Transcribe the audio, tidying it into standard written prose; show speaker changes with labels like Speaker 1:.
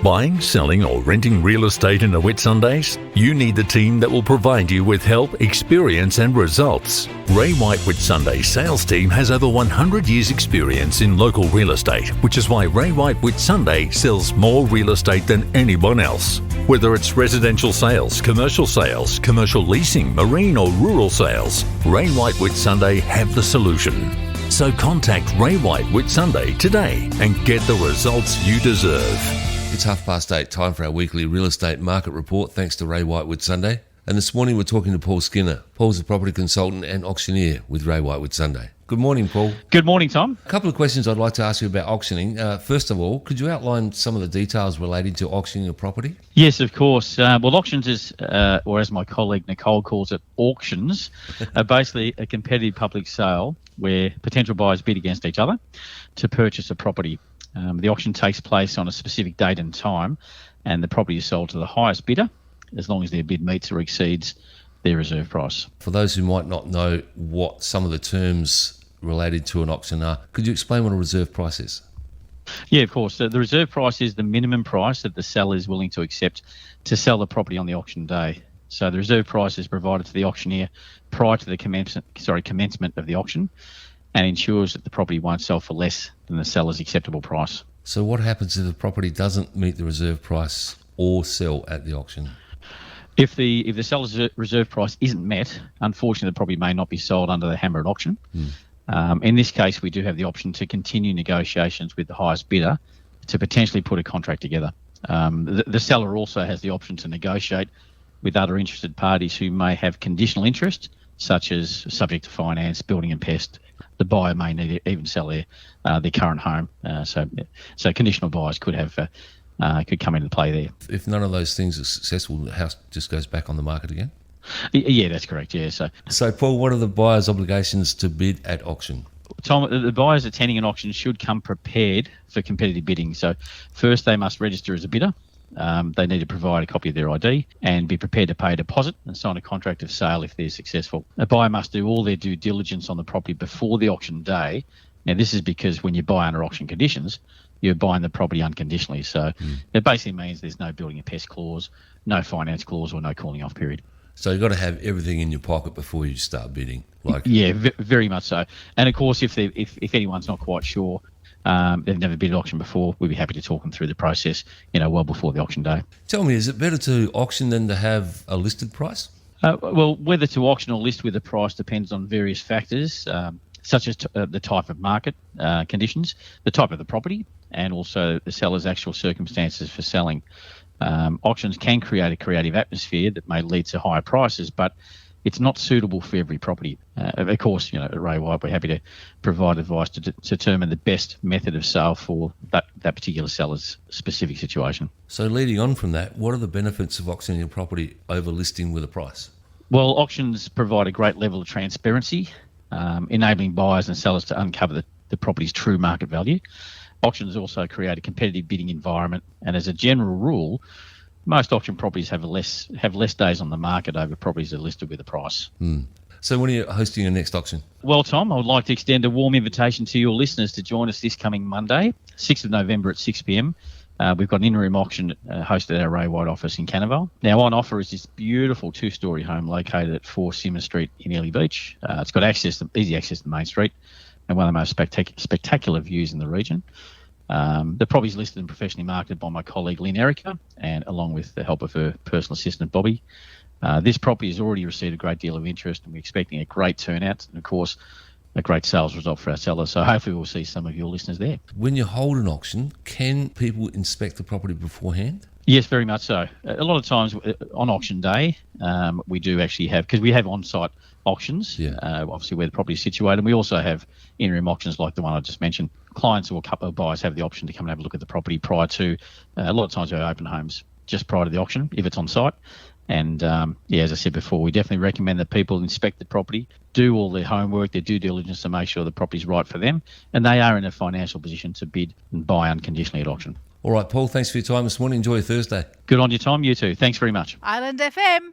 Speaker 1: Buying, selling or renting real estate in the Whitsundays? You need the team that will provide you with help, experience and results. Ray White Whitsunday sales team has over 100 years experience in local real estate, which is why Ray White Whitsunday sells more real estate than anyone else. Whether it's residential sales, commercial leasing, marine or rural sales, Ray White Whitsunday have the solution. So contact Ray White Whitsunday today and get the results you deserve.
Speaker 2: It's 8:30, time for our weekly real estate market report, thanks to Ray White Whitsunday. And this morning we're talking to Paul Skinner. Paul's a property consultant and auctioneer with Ray White Whitsunday. Good morning, Paul.
Speaker 3: Good morning, Tom.
Speaker 2: A couple of questions I'd like to ask you about auctioning. First of all, could you outline some of the details relating to auctioning a property?
Speaker 3: Yes, of course. Auctions is, or as my colleague Nicole calls it, auctions, are basically a competitive public sale where potential buyers bid against each other to purchase a property. The auction takes place on a specific date and time, and the property is sold to the highest bidder as long as their bid meets or exceeds their reserve price.
Speaker 2: For those who might not know what some of the terms related to an auction are, could you explain what a reserve price is?
Speaker 3: Yeah, of course. The reserve price is the minimum price that the seller is willing to accept to sell the property on the auction day. So the reserve price is provided to the auctioneer prior to the commencement of the auction, and ensures that the property won't sell for less than the seller's acceptable price.
Speaker 2: So what happens if the property doesn't meet the reserve price or sell at the auction?
Speaker 3: If the seller's reserve price isn't met, unfortunately the property may not be sold under the hammer at auction. In this case, we do have the option to continue negotiations with the highest bidder to potentially put a contract together. The seller also has the option to negotiate with other interested parties who may have conditional interest, such as subject to finance, building and pest. The buyer may need to even sell their current home, so conditional buyers could come into play there.
Speaker 2: If none of those things are successful, the house just goes back on the market again?
Speaker 3: Yeah, that's correct. Yeah.
Speaker 2: So Paul, what are the buyer's obligations to bid at auction?
Speaker 3: Tom, the buyers attending an auction should come prepared for competitive bidding. So first they must register as a bidder. They need to provide a copy of their ID and be prepared to pay a deposit and sign a contract of sale if they're successful. A buyer must do all their due diligence on the property before the auction day. Now, this is because when you buy under auction conditions, you're buying the property unconditionally. So it basically means there's no building and pest clause, no finance clause, or no calling off period.
Speaker 2: So you've got to have everything in your pocket before you start bidding.
Speaker 3: Yeah, very much so. And of course, if anyone's not quite sure, they've never bid at auction before, we'd be happy to talk them through the process, well before the auction day.
Speaker 2: Tell me, is it better to auction than to have a listed price?
Speaker 3: Well, whether to auction or list with a price depends on various factors, such as the type of market conditions, the type of the property, and also the seller's actual circumstances for selling. Auctions can create a creative atmosphere that may lead to higher prices, but it's not suitable for every property. Of course, at Ray White, we're happy to provide advice to determine the best method of sale for that particular seller's specific situation.
Speaker 2: So leading on from that, what are the benefits of auctioning a property over listing with a price?
Speaker 3: Well, auctions provide a great level of transparency, enabling buyers and sellers to uncover the property's true market value. Auctions also create a competitive bidding environment, and as a general rule, most auction properties have less days on the market over properties that are listed with a price.
Speaker 2: So when are you hosting your next auction?
Speaker 3: Well, Tom, I would like to extend a warm invitation to your listeners to join us this coming Monday, 6th of November at 6 p.m. We've got an interim auction hosted at our Ray White office in Canaveral. Now, on offer is this beautiful two-storey home located at 4 Simmons Street in Ely Beach. It's got easy access to Main Street and one of the most spectacular views in the region. The property is listed and professionally marketed by my colleague Lynn Erica, and along with the help of her personal assistant Bobby. This property has already received a great deal of interest, and we're expecting a great turnout and, of course, a great sales result for our sellers. So hopefully we'll see some of your listeners there.
Speaker 2: When you hold an auction, can people inspect the property beforehand?
Speaker 3: Yes, very much so. A lot of times on auction day, we do actually have, because we have on-site auctions, obviously where the property is situated. And we also have interim auctions like the one I just mentioned. Clients or a couple of buyers have the option to come and have a look at the property prior to, a lot of times we have open homes just prior to the auction if it's on site. And as I said before, we definitely recommend that people inspect the property, do all their homework, their due diligence to make sure the property's right for them, and they are in a financial position to bid and buy unconditionally at auction.
Speaker 2: All right, Paul, thanks for your time this morning. Enjoy your Thursday.
Speaker 3: Good on you, Tom. You too. Thanks very much.
Speaker 4: Island FM.